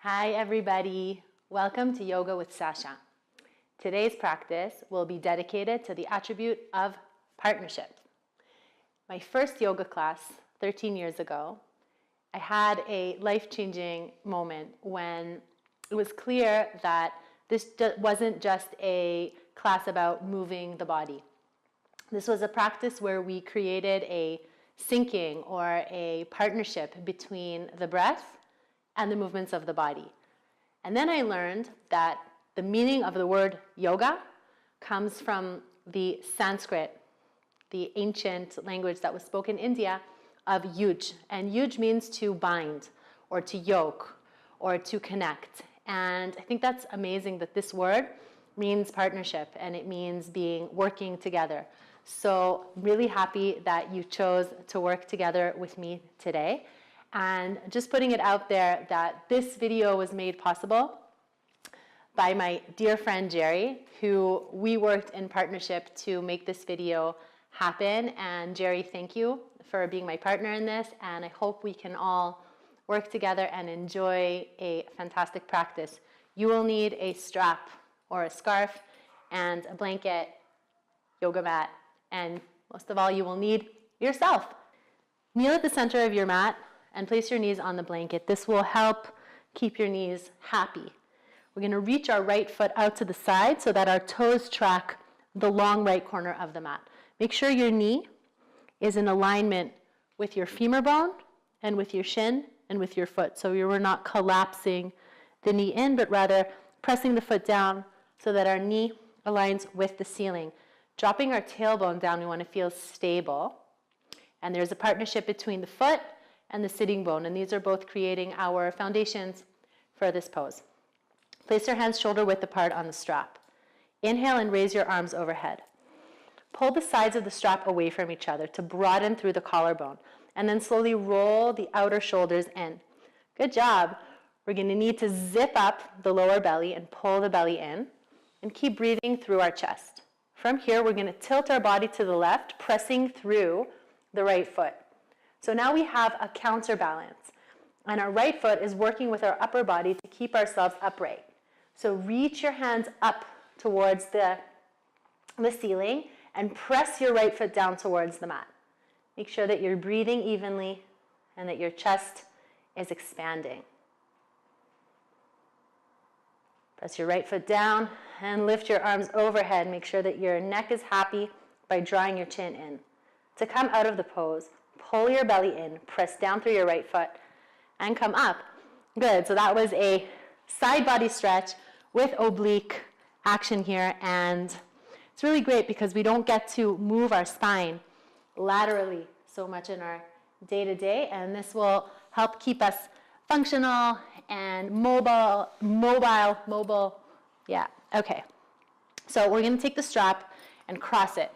Hi everybody, welcome to Yoga with Sasha. Today's practice will be dedicated to the attribute of partnership. My first yoga class 13 years ago, I had a life-changing moment when it was clear that this wasn't just a class about moving the body. This was a practice where we created a syncing or a partnership between the breath and the movements of the body. And then I learned that the meaning of the word yoga comes from the Sanskrit, the ancient language that was spoken in India, of yuj. And yuj means to bind or to yoke or to connect. And I think that's amazing that this word means partnership and it means working together. So really happy that you chose to work together with me today. And just putting it out there that this video was made possible by my dear friend Jerry, who we worked in partnership to make this video happen. And Jerry, thank you for being my partner in this. And I hope we can all work together and enjoy a fantastic practice. You will need a strap or a scarf and a blanket, yoga mat, and most of all, you will need yourself. Kneel at the center of your mat and place your knees on the blanket. This will help keep your knees happy. We're going to reach our right foot out to the side so that our toes track the long right corner of the mat. Make sure your knee is in alignment with your femur bone and with your shin and with your foot. So we're not collapsing the knee in, but rather pressing the foot down so that our knee aligns with the ceiling. Dropping our tailbone down, we want to feel stable. And there's a partnership between the foot and the sitting bone, and these are both creating our foundations for this pose. Place your hands shoulder width apart on the strap. Inhale and raise your arms overhead. Pull the sides of the strap away from each other to broaden through the collarbone, and then slowly roll the outer shoulders in. Good job. We're going to need to zip up the lower belly and pull the belly in, and keep breathing through our chest. From here, we're going to tilt our body to the left, pressing through the right foot. So now we have a counterbalance, and our right foot is working with our upper body to keep ourselves upright. So reach your hands up towards the ceiling and press your right foot down towards the mat. Make sure that you're breathing evenly and that your chest is expanding. Press your right foot down and lift your arms overhead. Make sure that your neck is happy by drawing your chin in. To come out of the pose, pull your belly in, press down through your right foot, and come up. Good, so that was a side body stretch with oblique action here, and it's really great because we don't get to move our spine laterally so much in our day-to-day, and this will help keep us functional and mobile. Yeah, okay. So we're gonna take the strap and cross it.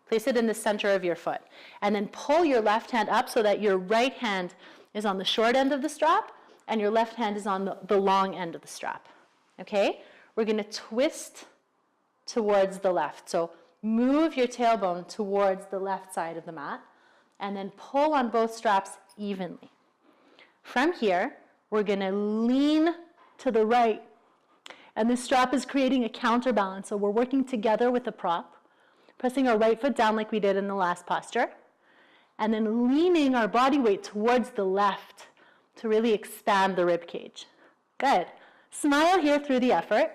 Place it in the center of your foot. And then pull your left hand up so that your right hand is on the short end of the strap and your left hand is on the long end of the strap. Okay? We're going to twist towards the left. So move your tailbone towards the left side of the mat and then pull on both straps evenly. From here, we're going to lean to the right. And this strap is creating a counterbalance. So we're working together with the prop, pressing our right foot down like we did in the last posture, and then leaning our body weight towards the left to really expand the rib cage. Good. Smile here through the effort.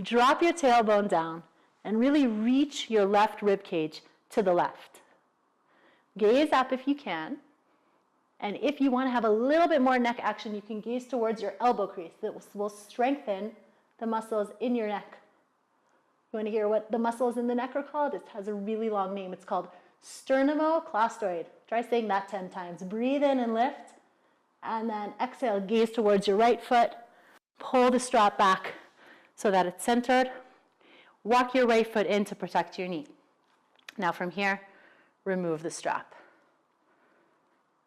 Drop your tailbone down and really reach your left rib cage to the left. Gaze up if you can. And if you want to have a little bit more neck action, you can gaze towards your elbow crease. That will strengthen the muscles in your neck. You want to hear what the muscles in the neck are called? It has a really long name. It's called sternocleidomastoid. Try saying that 10 times. Breathe in and lift. And then exhale, gaze towards your right foot. Pull the strap back so that it's centered. Walk your right foot in to protect your knee. Now from here, remove the strap.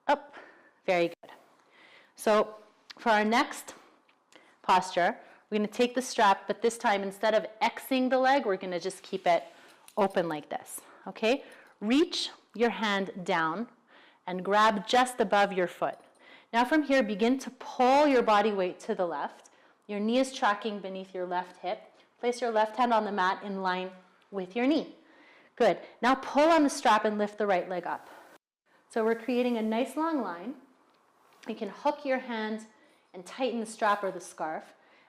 Up. Very good. So for our next posture, we're going to take the strap, but this time instead of Xing the leg, we're going to just keep it open like this. Okay? Reach your hand down and grab just above your foot. Now from here, begin to pull your body weight to the left. Your knee is tracking beneath your left hip. Place your left hand on the mat in line with your knee. Good. Now pull on the strap and lift the right leg up. So we're creating a nice long line. You can hook your hand and tighten the strap or the scarf,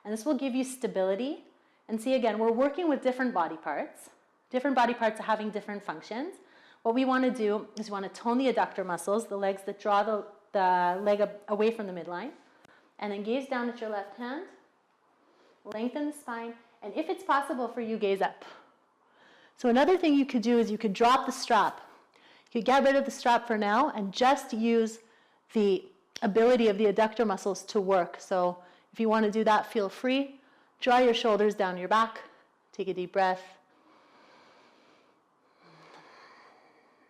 and this will give you stability. And see, again, we're working with different body parts. Different body parts are having different functions. What we want to do is we want to tone the adductor muscles, the legs that draw the leg away from the midline, and then gaze down at your left hand, lengthen the spine, and if it's possible for you, gaze up. So another thing you could do is you could drop the strap. You could get rid of the strap for now and just use the ability of the adductor muscles to work. So if you want to do that, feel free. Draw your shoulders down your back. Take a deep breath.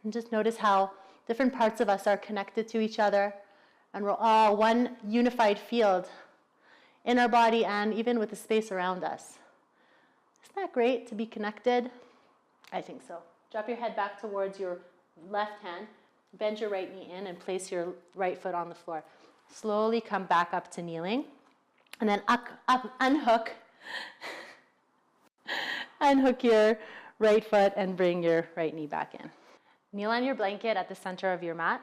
And just notice how different parts of us are connected to each other, and we're all one unified field in our body and even with the space around us. Isn't that great to be connected? I think so. Drop your head back towards your left hand, bend your right knee in, and place your right foot on the floor. Slowly come back up to kneeling, and then unhook your right foot and bring your right knee back in. Kneel on your blanket at the center of your mat,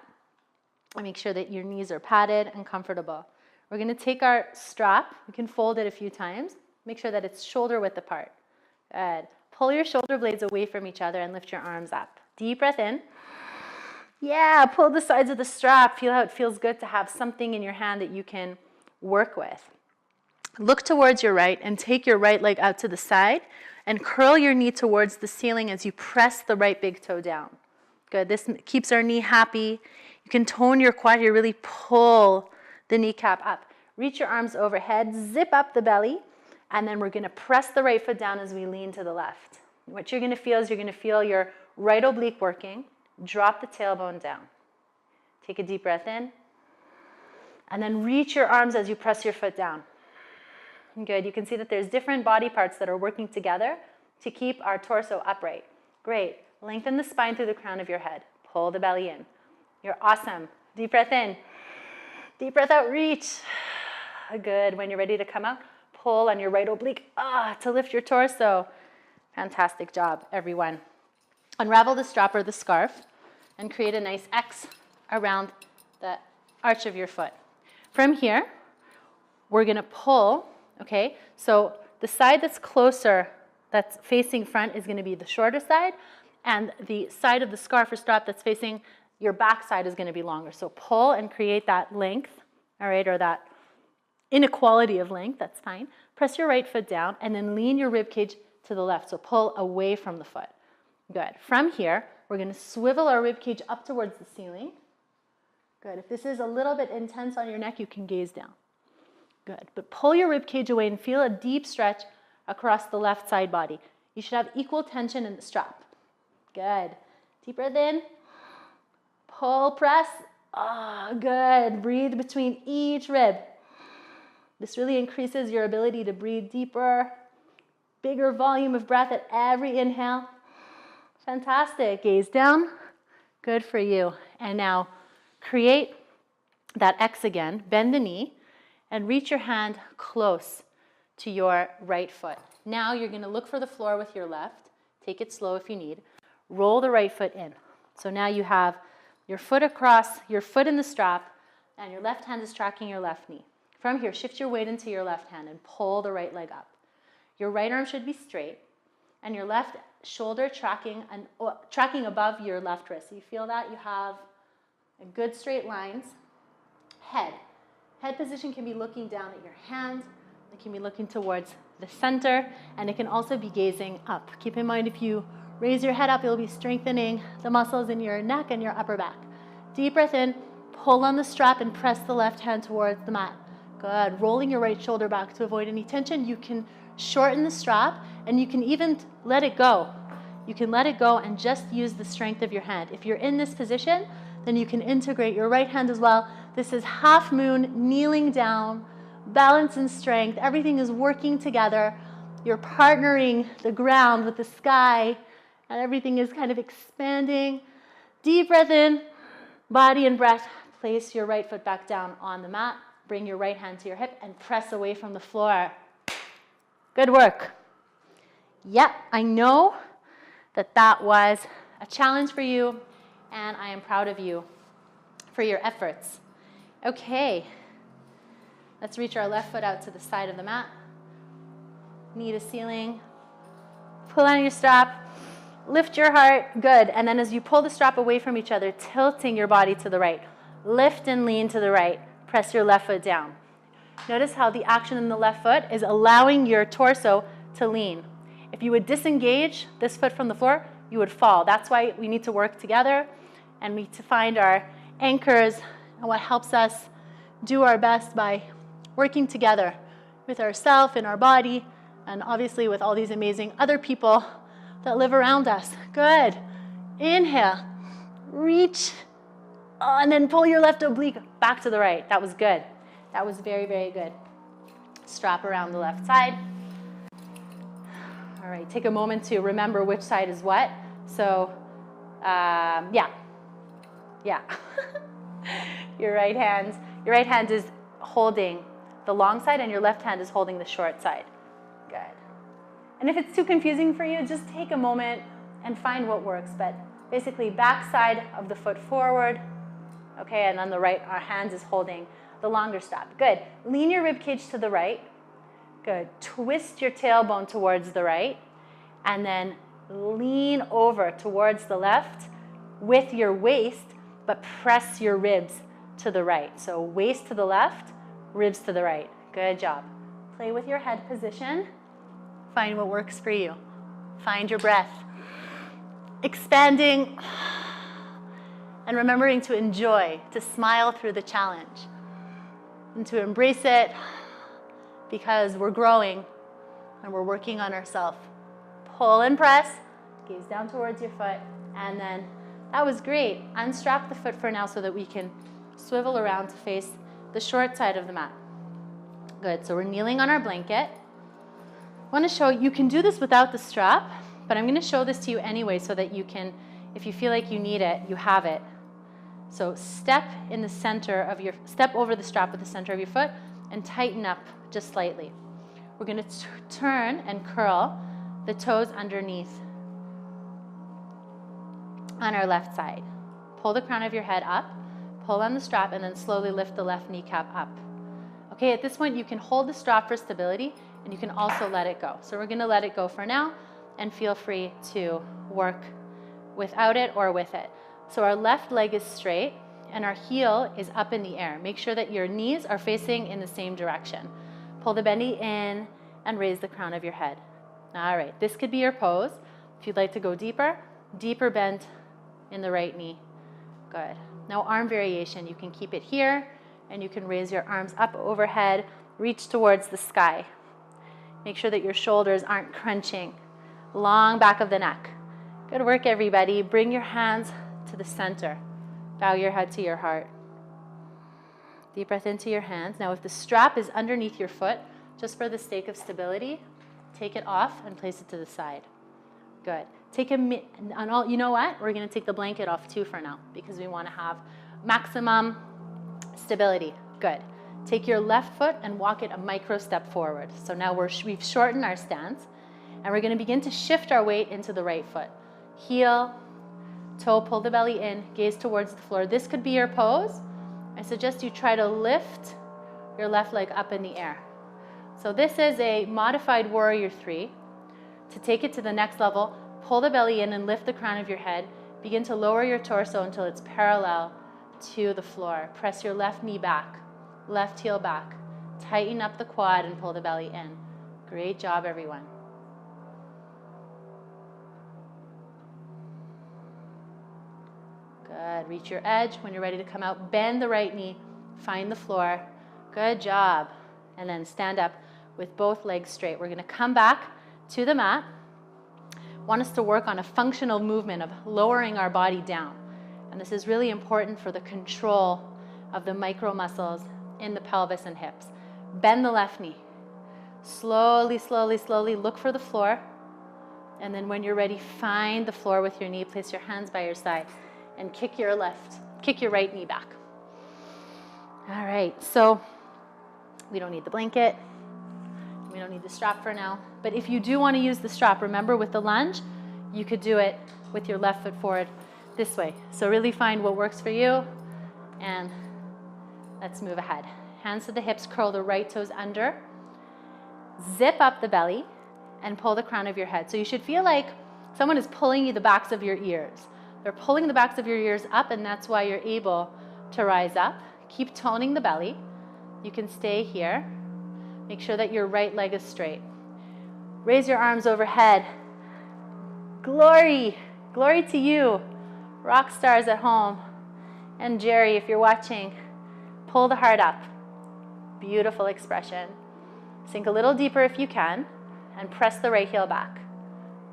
and make sure that your knees are padded and comfortable. We're going to take our strap. We can fold it a few times. Make sure that it's shoulder width apart. Good. Pull your shoulder blades away from each other and lift your arms up. Deep breath in. Yeah, pull the sides of the strap. Feel how it feels good to have something in your hand that you can work with. Look towards your right and take your right leg out to the side and curl your knee towards the ceiling as you press the right big toe down. Good. This keeps our knee happy. You can tone your quad here. Really pull the kneecap up. Reach your arms overhead. Zip up the belly. And then we're going to press the right foot down as we lean to the left. What you're going to feel is you're going to feel your right oblique working. Drop the tailbone down. Take a deep breath in. And then reach your arms as you press your foot down. Good. You can see that there's different body parts that are working together to keep our torso upright. Great. Lengthen the spine through the crown of your head. Pull the belly in. You're awesome. Deep breath in. Deep breath out. Reach. Good. When you're ready to come out, pull on your right oblique to lift your torso. Fantastic job, everyone. Unravel the strap or the scarf and create a nice X around the arch of your foot. From here, we're going to pull, okay? So the side that's closer, that's facing front, is going to be the shorter side, and the side of the scarf or strap that's facing your back side is going to be longer. So pull and create that length, all right, or that inequality of length. That's fine. Press your right foot down and then lean your rib cage to the left. So pull away from the foot. Good. From here, we're going to swivel our rib cage up towards the ceiling. Good. If this is a little bit intense on your neck, you can gaze down. Good. But pull your rib cage away and feel a deep stretch across the left side body. You should have equal tension in the strap. Good. Deep breath in. Pull, press. Good. Breathe between each rib. This really increases your ability to breathe deeper, bigger volume of breath at every inhale. Fantastic. Gaze down. Good for you. And now create that X again. Bend the knee and reach your hand close to your right foot. Now you're going to look for the floor with your left. Take it slow if you need. Roll the right foot in. So now you have your foot across, your foot in the strap, and your left hand is tracking your left knee. From here, shift your weight into your left hand and pull the right leg up. Your right arm should be straight, and your left shoulder tracking above your left wrist. So you feel that? You have a good straight lines. Head. Head position can be looking down at your hands. It can be looking towards the center, and it can also be gazing up. Keep in mind, if you raise your head up, you'll be strengthening the muscles in your neck and your upper back. Deep breath in, pull on the strap and press the left hand towards the mat. Good. Rolling your right shoulder back to avoid any tension. You can shorten the strap, and you can even let it go. You can let it go and just use the strength of your hand. If you're in this position, then you can integrate your right hand as well. This is half moon, kneeling down, balance and strength. Everything is working together. You're partnering the ground with the sky, and everything is kind of expanding. Deep breath in, body and breath Place your right foot back down on the mat. Bring your right hand to your hip and press away from the floor. Good work. Yep, I know that was a challenge for you, and I am proud of you for your efforts. Okay, let's reach our left foot out to the side of the mat. Knee to ceiling. Pull on your strap. Lift your heart. Good. And then as you pull the strap away from each other, tilting your body to the right. Lift and lean to the right. Press your left foot down. Notice how the action in the left foot is allowing your torso to lean. If you would disengage this foot from the floor, you would fall. That's why we need to work together, and we need to find our anchors and what helps us do our best by working together with ourselves and our body, and obviously with all these amazing other people that live around us. Good. Inhale. Reach. Oh, and then pull your left oblique back to the right. That was good. That was very, very good. Strap around the left side. All right, take a moment to remember which side is what. So, yeah. Your right hand is holding the long side, and your left hand is holding the short side. Good. And if it's too confusing for you, just take a moment and find what works. But basically, back side of the foot forward. Okay, and on the right, our hand is holding the longer strap. Good. Lean your rib cage to the right. Good. Twist your tailbone towards the right, and then lean over towards the left with your waist, but press your ribs to the right. So waist to the left, ribs to the right. Good job. Play with your head position. Find what works for you. Find your breath. Expanding and remembering to enjoy, to smile through the challenge, and to embrace it, because we're growing and we're working on ourselves. Pull and press, gaze down towards your foot, and then that was great. Unstrap the foot for now so that we can swivel around to face the short side of the mat. Good, so we're kneeling on our blanket. I want to show you can do this without the strap, but I'm going to show this to you anyway so that you can, if you feel like you need it, you have it. So step over the strap with the center of your foot and tighten up just slightly. We're going to turn and curl the toes underneath on our left side. Pull the crown of your head up, pull on the strap, and then slowly lift the left kneecap up. Okay, at this point you can hold the strap for stability, and you can also let it go. So we're going to let it go for now, and feel free to work without it or with it. So our left leg is straight, and our heel is up in the air. Make sure that your knees are facing in the same direction. Pull the bendy in and raise the crown of your head. All right, this could be your pose. If you'd like to go deeper, deeper bend in the right knee. Good. Now arm variation. You can keep it here, and you can raise your arms up overhead, reach towards the sky. Make sure that your shoulders aren't crunching. Long back of the neck. Good work, everybody. Bring your hands to the center. Bow your head to your heart. Deep breath into your hands. Now, if the strap is underneath your foot, just for the sake of stability, take it off and place it to the side. Good. You know what? We're going to take the blanket off too for now, because we want to have maximum stability. Good. Take your left foot and walk it a micro step forward. So now we've shortened our stance, and we're going to begin to shift our weight into the right foot. Heel, toe, pull the belly in, gaze towards the floor. This could be your pose. I suggest you try to lift your left leg up in the air. So this is a modified warrior 3. To take it to the next level, pull the belly in and lift the crown of your head. Begin to lower your torso until it's parallel to the floor. Press your left knee back, left heel back. Tighten up the quad and pull the belly in. Great job, everyone. Good. Reach your edge. When you're ready to come out, bend the right knee, find the floor. Good job. And then stand up with both legs straight. We're going to come back to the mat. Want us to work on a functional movement of lowering our body down. And this is really important for the control of the micro muscles in the pelvis and hips. Bend the left knee. Slowly, slowly, slowly look for the floor. And then when you're ready, find the floor with your knee. Place your hands by your side and kick your right knee back. All right, so we don't need the blanket. We don't need the strap for now. But if you do want to use the strap, remember with the lunge, you could do it with your left foot forward this way. So really find what works for you, and let's move ahead. Hands to the hips, curl the right toes under. Zip up the belly and pull the crown of your head. So you should feel like someone is pulling you the backs of your ears. They're pulling the backs of your ears up, and that's why you're able to rise up. Keep toning the belly. You can stay here. Make sure that your right leg is straight. Raise your arms overhead. Glory, glory to you, rock stars at home. And Jerry, if you're watching, pull the heart up. Beautiful expression. Sink a little deeper if you can, and press the right heel back.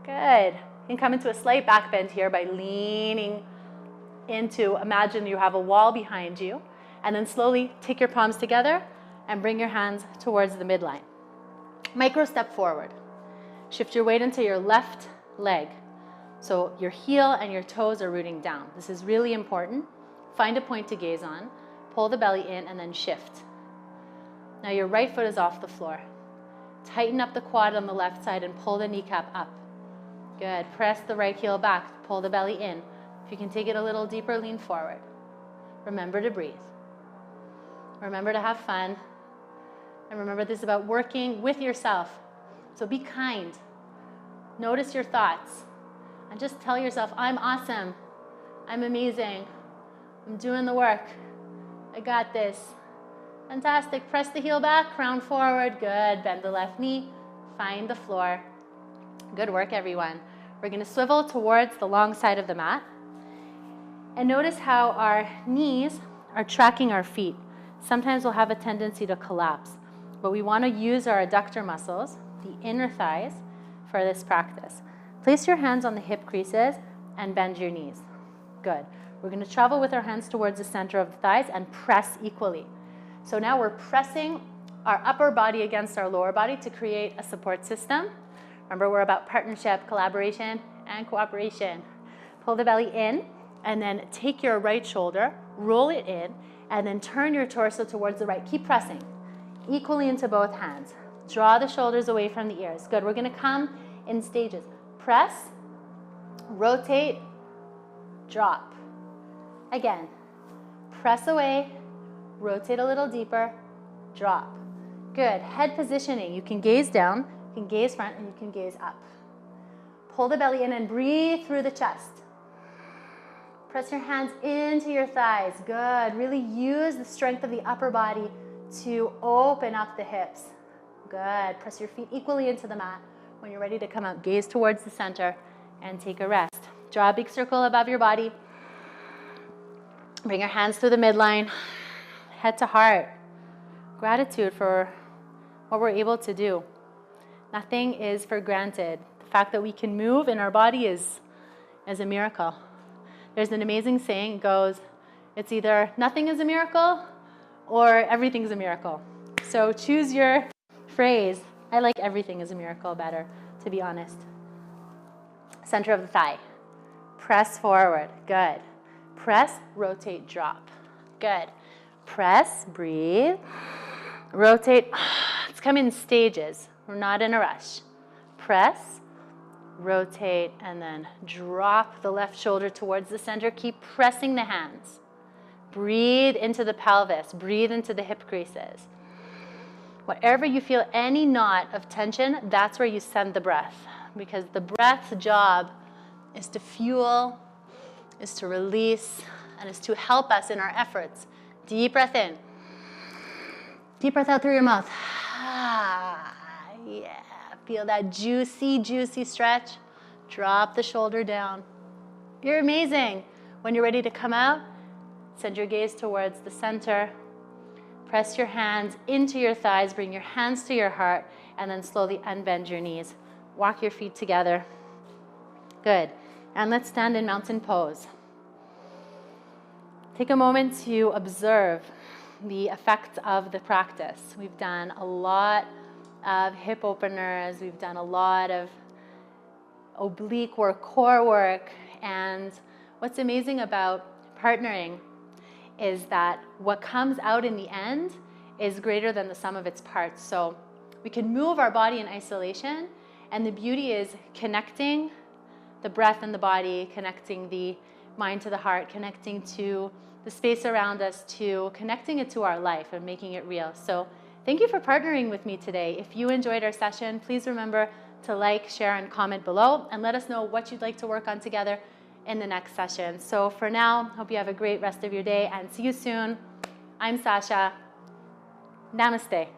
Good. You can come into a slight back bend here by leaning into, imagine you have a wall behind you, and then slowly take your palms together and bring your hands towards the midline. Micro step forward. Shift your weight into your left leg. So your heel and your toes are rooting down. This is really important. Find a point to gaze on. Pull the belly in and then shift. Now your right foot is off the floor. Tighten up the quad on the left side and pull the kneecap up. Good. Press the right heel back. Pull the belly in. If you can take it a little deeper, lean forward. Remember to breathe. Remember to have fun. And remember, this is about working with yourself. So be kind. Notice your thoughts. And just tell yourself, I'm awesome. I'm amazing. I'm doing the work. I got this. Fantastic. Press the heel back, crown forward. Good. Bend the left knee. Find the floor. Good work, everyone. We're going to swivel towards the long side of the mat. And notice how our knees are tracking our feet. Sometimes we'll have a tendency to collapse, but we want to use our adductor muscles, the inner thighs, for this practice. Place your hands on the hip creases and bend your knees. Good. We're going to travel with our hands towards the center of the thighs and press equally. So now we're pressing our upper body against our lower body to create a support system. Remember, we're about partnership, collaboration, and cooperation. Pull the belly in, and then take your right shoulder, roll it in, and then turn your torso towards the right. Keep pressing equally into both hands. Draw the shoulders away from the ears. Good. We're going to come in stages. Press, rotate, drop. Again, press away, rotate a little deeper, drop. Good. Head positioning. You can gaze down, you can gaze front, and you can gaze up. Pull the belly in and breathe through the chest. Press your hands into your thighs. Good. Really use the strength of the upper body to open up the hips. Good. Press your feet equally into the mat. When you're ready to come out, gaze towards the center and take a rest. Draw a big circle above your body. Bring your hands through the midline, head to heart. Gratitude for what we're able to do. Nothing is for granted. The fact that we can move in our body is a miracle. There's an amazing saying, it goes, it's either nothing is a miracle or everything's a miracle. So choose your phrase. I like everything is a miracle better, to be honest. Center of the thigh. Press forward. Good. Press, rotate, drop. Good. Press, breathe. Rotate. Let's come in stages. We're not in a rush. Press, rotate, and then drop the left shoulder towards the center. Keep pressing the hands. Breathe into the pelvis. Breathe into the hip creases. Wherever you feel any knot of tension, that's where you send the breath. Because the breath's job is to fuel, is to release, and is to help us in our efforts. Deep breath in. Deep breath out through your mouth. Yeah. Feel that juicy, juicy stretch. Drop the shoulder down. You're amazing. When you're ready to come out, send your gaze towards the center. Press your hands into your thighs. Bring your hands to your heart. And then slowly unbend your knees. Walk your feet together. Good. And let's stand in mountain pose. Take a moment to observe the effects of the practice. We've done a lot of hip openers. We've done a lot of oblique work, core work. And what's amazing about partnering is that what comes out in the end is greater than the sum of its parts. So we can move our body in isolation, and the beauty is connecting the breath and the body, connecting the mind to the heart, connecting to the space around us, to connecting it to our life and making it real. So thank you for partnering with me today. If you enjoyed our session, please remember to like, share, and comment below, and let us know what you'd like to work on together in the next session. So for now, hope you have a great rest of your day, and see you soon. I'm Sasha. Namaste.